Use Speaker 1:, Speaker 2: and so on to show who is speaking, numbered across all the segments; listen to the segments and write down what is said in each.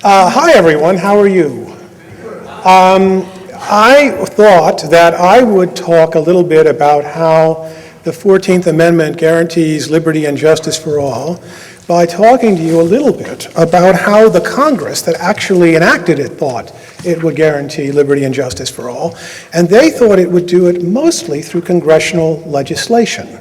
Speaker 1: Hi everyone, how are you? I thought that I would talk a little bit about how the 14th Amendment guarantees liberty and justice for all by talking to you a little bit about how the Congress that actually enacted it thought it would guarantee liberty and justice for all, and they thought it would do it mostly through congressional legislation.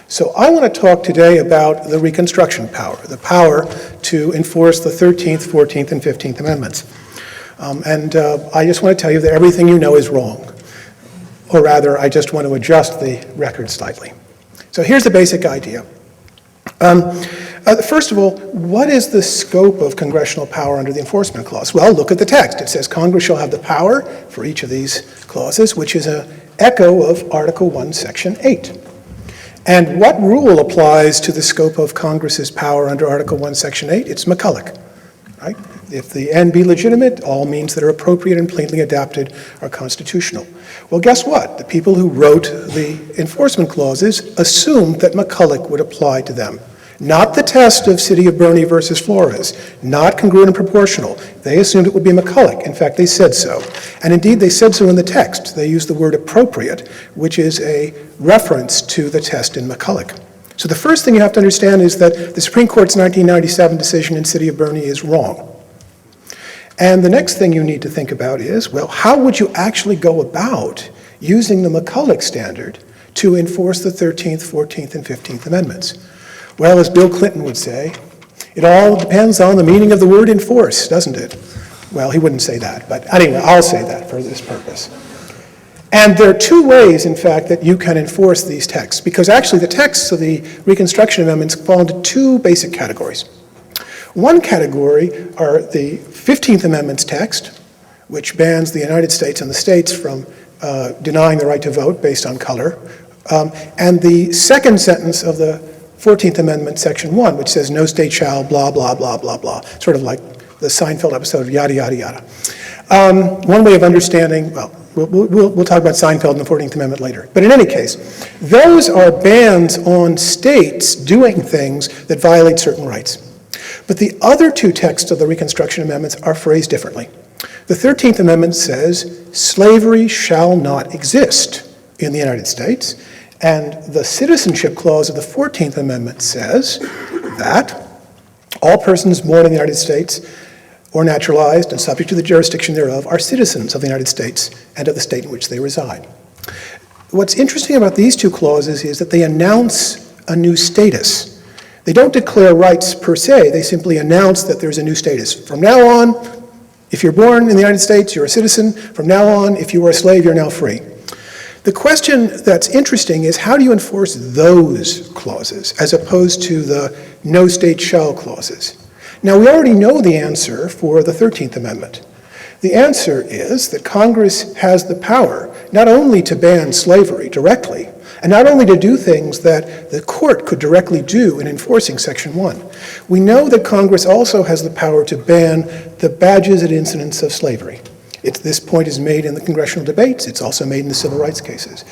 Speaker 1: So I want to talk today about the Reconstruction power, the power to enforce the 13th, 14th, and 15th Amendments. I just want to tell you that everything you know is wrong. Or rather, I just want to adjust the record slightly. So here's the basic idea. First of all, what is the scope of congressional power under the Enforcement Clause? Well, look at the text. It says Congress shall have the power for each of these clauses, which is an echo of Article 1, Section 8. And what rule applies to the scope of Congress's power under Article 1, Section 8? It's McCulloch, right? If the end be legitimate, all means that are appropriate and plainly adapted are constitutional. Well, guess what? The people who wrote the enforcement clauses assumed that McCulloch would apply to them. Not the test of City of Bernie versus Flores, not congruent and proportional. They assumed it would be McCulloch. In fact, they said so. And indeed, they said so in the text. They used the word appropriate, which is a reference to the test in McCulloch. So the first thing you have to understand is that the Supreme Court's 1997 decision in City of Bernie is wrong. And the next thing you need to think about is, well, how would you actually go about using the McCulloch standard to enforce the 13th, 14th, and 15th Amendments? Well, as Bill Clinton would say, it all depends on the meaning of the word enforce, doesn't it? Well, he wouldn't say that, but anyway, I'll say that for this purpose. And there are two ways, in fact, that you can enforce these texts, because actually the texts of the Reconstruction Amendments fall into two basic categories. One category are the 15th Amendment's text, which bans the United States and the states from denying the right to vote based on color, and the second sentence of the 14th Amendment, Section 1, which says no state shall blah, blah, blah, blah, blah, sort of like the Seinfeld episode of yada, yada, yada. One way of understanding, well, we'll talk about Seinfeld and the 14th Amendment later. But in any case, those are bans on states doing things that violate certain rights. But the other two texts of the Reconstruction Amendments are phrased differently. The 13th Amendment says slavery shall not exist in the United States, and the Citizenship Clause of the 14th Amendment says that all persons born in the United States or naturalized and subject to the jurisdiction thereof are citizens of the United States and of the state in which they reside. What's interesting about these two clauses is that they announce a new status. They don't declare rights per se, they simply announce that there's a new status. From now on, if you're born in the United States, you're a citizen. From now on, if you were a slave, you're now free. The question that's interesting is how do you enforce those clauses as opposed to the no state shall clauses? Now, we already know the answer for the 13th Amendment. The answer is that Congress has the power not only to ban slavery directly, and not only to do things that the court could directly do in enforcing Section 1. We know that Congress also has the power to ban the badges and incidents of slavery. This point is made in the congressional debates. It's also made in the civil rights cases.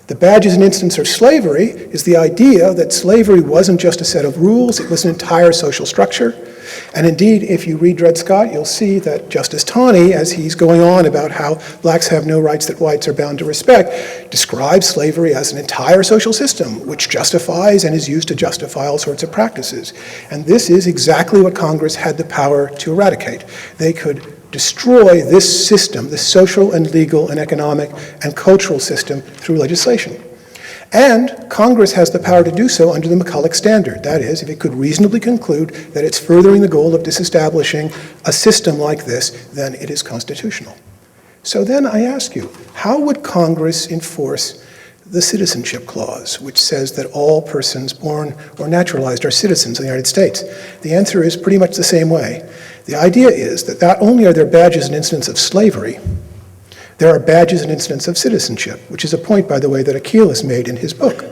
Speaker 1: The badges and incidents of slavery is the idea that slavery wasn't just a set of rules, it was an entire social structure. And indeed, if you read Dred Scott, you'll see that Justice Taney, as he's going on about how blacks have no rights that whites are bound to respect, describes slavery as an entire social system which justifies and is used to justify all sorts of practices. And this is exactly what Congress had the power to eradicate. They could destroy this system, this social and legal and economic and cultural system through legislation. And Congress has the power to do so under the McCulloch standard. That is, if it could reasonably conclude that it's furthering the goal of disestablishing a system like this, then it is constitutional. So then I ask you, how would Congress enforce the Citizenship Clause, which says that all persons born or naturalized are citizens of the United States? The answer is pretty much the same way. The idea is that not only are there badges and incidents of slavery, there are badges and incidents of citizenship, which is a point, by the way, that Akhil has made in his book.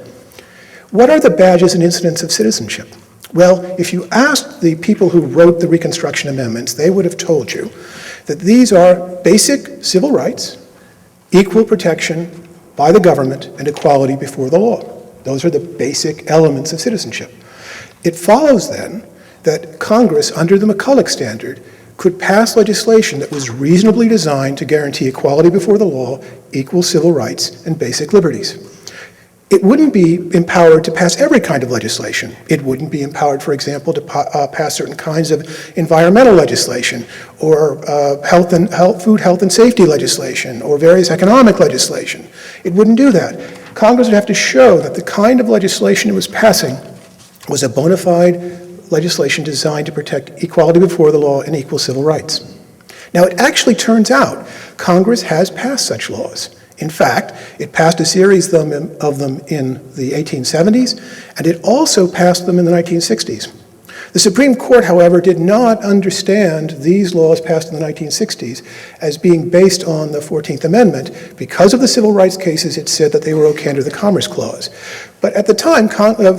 Speaker 1: What are the badges and incidents of citizenship? Well, if you asked the people who wrote the Reconstruction Amendments, they would have told you that these are basic civil rights, equal protection by the government, and equality before the law. Those are the basic elements of citizenship. It follows then that Congress, under the McCulloch standard, could pass legislation that was reasonably designed to guarantee equality before the law, equal civil rights, and basic liberties. It wouldn't be empowered to pass every kind of legislation. It wouldn't be empowered, for example, to pass certain kinds of environmental legislation or food health and safety legislation or various economic legislation. It wouldn't do that. Congress would have to show that the kind of legislation it was passing was a bona fide legislation designed to protect equality before the law and equal civil rights. Now, it actually turns out Congress has passed such laws. In fact, it passed a series of them in the 1870s, and it also passed them in the 1960s. The Supreme Court, however, did not understand these laws passed in the 1960s as being based on the 14th Amendment. Because of the civil rights cases, it said that they were okay under the Commerce Clause. But at the time,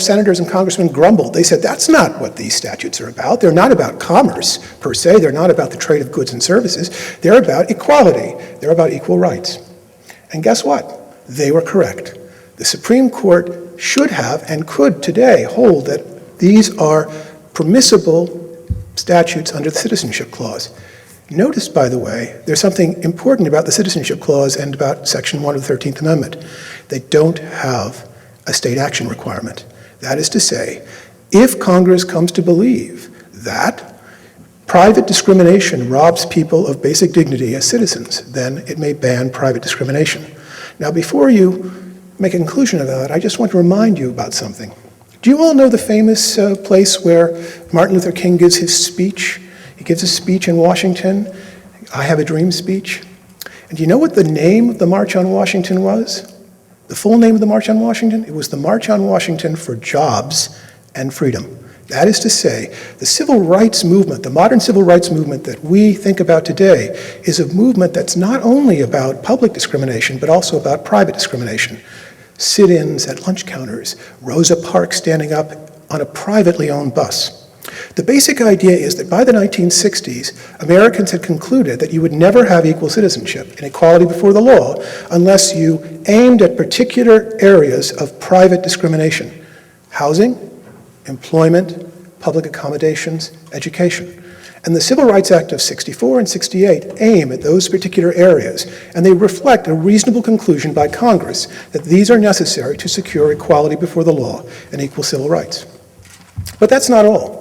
Speaker 1: senators and congressmen grumbled. They said, that's not what these statutes are about. They're not about commerce, per se. They're not about the trade of goods and services. They're about equality. They're about equal rights. And guess what? They were correct. The Supreme Court should have and could today hold that these are permissible statutes under the Citizenship Clause. Notice, by the way, there's something important about the Citizenship Clause and about Section 1 of the 13th Amendment. They don't have a state action requirement. That is to say, if Congress comes to believe that private discrimination robs people of basic dignity as citizens, then it may ban private discrimination. Now, before you make a conclusion of that, I just want to remind you about something. Do you all know the famous place where Martin Luther King gives his speech? He gives a speech in Washington, I Have a Dream speech. And do you know what the name of the March on Washington was? The full name of the March on Washington? It was the March on Washington for Jobs and Freedom. That is to say, the civil rights movement, the modern civil rights movement that we think about today, is a movement that's not only about public discrimination, but also about private discrimination. Sit-ins at lunch counters, Rosa Parks standing up on a privately owned bus. The basic idea is that by the 1960s, Americans had concluded that you would never have equal citizenship and equality before the law unless you aimed at particular areas of private discrimination: housing, employment, public accommodations, education. And the Civil Rights Act of 64 and 68 aim at those particular areas, and they reflect a reasonable conclusion by Congress that these are necessary to secure equality before the law and equal civil rights. But that's not all.